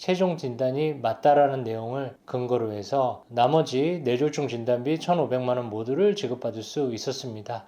최종 진단이 맞다라는 내용을 근거로 해서 나머지 뇌졸중 진단비 1,500만 원 모두를 지급받을 수 있었습니다.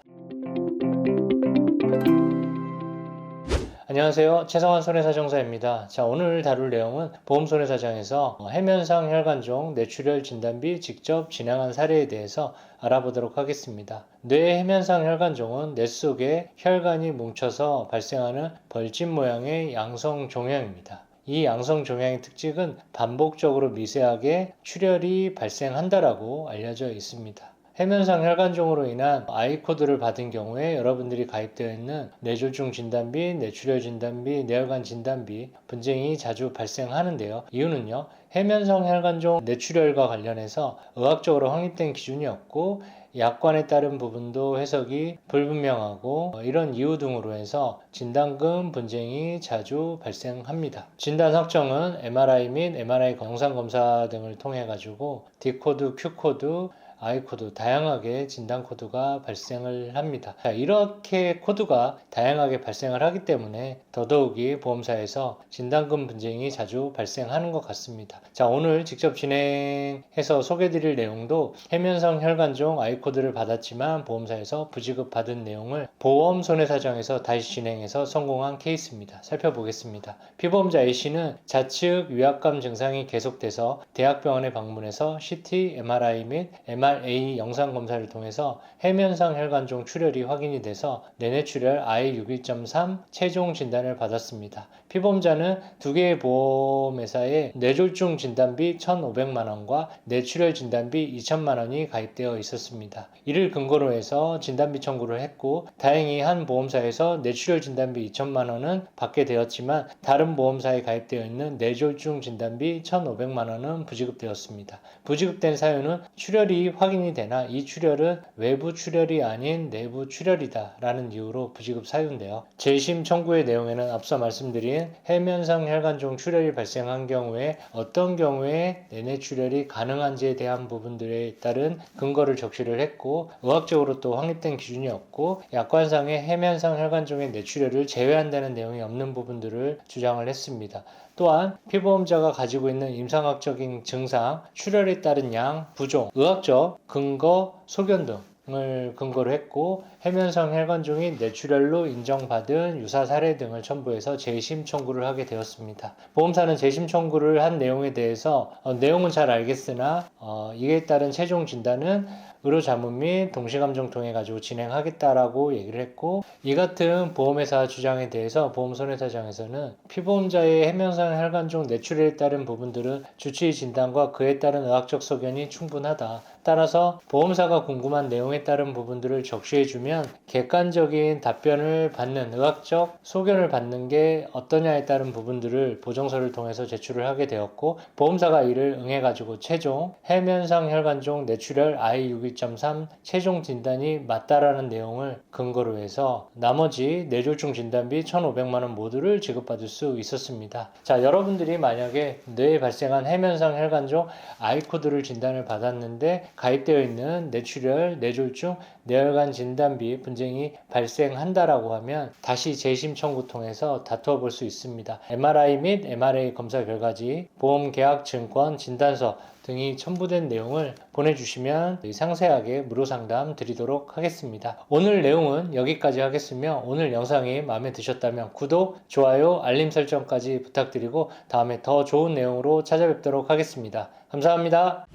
안녕하세요. 최성환 손해사정사입니다. 자, 오늘 다룰 내용은 보험손해사장에서 해면상 혈관종 뇌출혈 진단비 직접 진행한 사례에 대해서 알아보도록 하겠습니다. 뇌 해면상 혈관종은 뇌 속에 혈관이 뭉쳐서 발생하는 벌집 모양의 양성 종양입니다. 이 양성 종양의 특징은 반복적으로 미세하게 출혈이 발생한다라고 알려져 있습니다. 해면상 혈관종으로 인한 I코드를 받은 경우에 여러분들이 가입되어 있는 뇌졸중 진단비, 뇌출혈 진단비, 뇌혈관 진단비 분쟁이 자주 발생하는데요. 이유는요, 해면상 혈관종 뇌출혈과 관련해서 의학적으로 확립된 기준이 없고 약관에 따른 부분도 해석이 불분명하고 이런 이유 등으로 해서 진단금 분쟁이 자주 발생합니다. 진단 확정은 MRI 및 MRI 영상검사 등을 통해 가지고 D코드, Q코드, I코드 다양하게 진단 코드가 발생을 합니다. 자, 이렇게 코드가 다양하게 발생을 하기 때문에 더더욱이 보험사에서 진단금 분쟁이 자주 발생하는 것 같습니다. 자, 오늘 직접 진행해서 소개드릴 내용도 해면상 혈관종 I코드를 받았지만 보험사에서 부지급 받은 내용을 보험손해사정에서 다시 진행해서 성공한 케이스입니다. 살펴보겠습니다. 피보험자 A씨는 좌측 위압감 증상이 계속돼서 대학병원에 방문해서 CT, MRI 및 MRA 영상검사를 통해서 해면상 혈관종 출혈이 확인이 돼서 뇌뇌출혈 I61.3 최종 진단을 받았습니다. 피보험자는 두 개의 보험회사에 뇌졸중 진단비 1,500만원과 뇌출혈 진단비 2,000만원이 가입되어 있었습니다. 이를 근거로 해서 진단비 청구를 했고 다행히 한 보험사에서 뇌출혈 진단비 2,000만원은 받게 되었지만 다른 보험사에 가입되어 있는 뇌졸중 진단비 1,500만원은 부지급되었습니다. 부지급된 사유는 출혈이 확인이 되나 이 출혈은 외부 출혈이 아닌 내부 출혈이다 라는 이유로 부지급 사유인데요. 재심 청구의 내용에는 앞서 말씀드린 해면상 혈관종 출혈이 발생한 경우에 어떤 경우에 뇌뇌출혈이 가능한지에 대한 부분들에 따른 근거를 적시를 했고 의학적으로 또 확립된 기준이 없고 약관상의 해면상 혈관종의 뇌출혈을 제외한다는 내용이 없는 부분들을 주장을 했습니다. 또한 피보험자가 가지고 있는 임상학적인 증상, 출혈에 따른 양, 부종, 의학적 근거, 소견 등을 근거로 했고 해면상 혈관종이 뇌출혈로 인정받은 유사 사례 등을 첨부해서 재심 청구를 하게 되었습니다. 보험사는 재심 청구를 한 내용에 대해서 내용은 잘 알겠으나 이에 따른 최종 진단은 의료자문 및 동시감정 통해 가지고 진행하겠다라고 얘기를 했고 이 같은 보험회사 주장에 대해서 보험손해사장에서는 피보험자의 해면상 혈관종 뇌출혈에 따른 부분들은 주치의 진단과 그에 따른 의학적 소견이 충분하다. 따라서 보험사가 궁금한 내용에 따른 부분들을 적시해주면 객관적인 답변을 받는 의학적 소견을 받는 게 어떠냐에 따른 부분들을 보정서를 통해서 제출을 하게 되었고 보험사가 이를 응해가지고 최종 해면상 혈관종 뇌출혈 I61.3 최종 진단이 맞다라는 내용을 근거로 해서 나머지 뇌졸중 진단비 1,500만원 모두를 지급받을 수 있었습니다. 자, 여러분들이 만약에 뇌에 발생한 해면상 혈관종 I코드를 진단을 받았는데 가입되어 있는 뇌출혈, 뇌졸중, 뇌혈관 진단비 분쟁이 발생한다라고 하면 다시 재심 청구 통해서 다투어 볼 수 있습니다. MRI 및 MRA 검사 결과지, 보험계약 증권 진단서 등이 첨부된 내용을 보내주시면 상세하게 무료 상담 드리도록 하겠습니다. 오늘 내용은 여기까지 하겠으며 오늘 영상이 마음에 드셨다면 구독, 좋아요, 알림 설정까지 부탁드리고 다음에 더 좋은 내용으로 찾아뵙도록 하겠습니다. 감사합니다.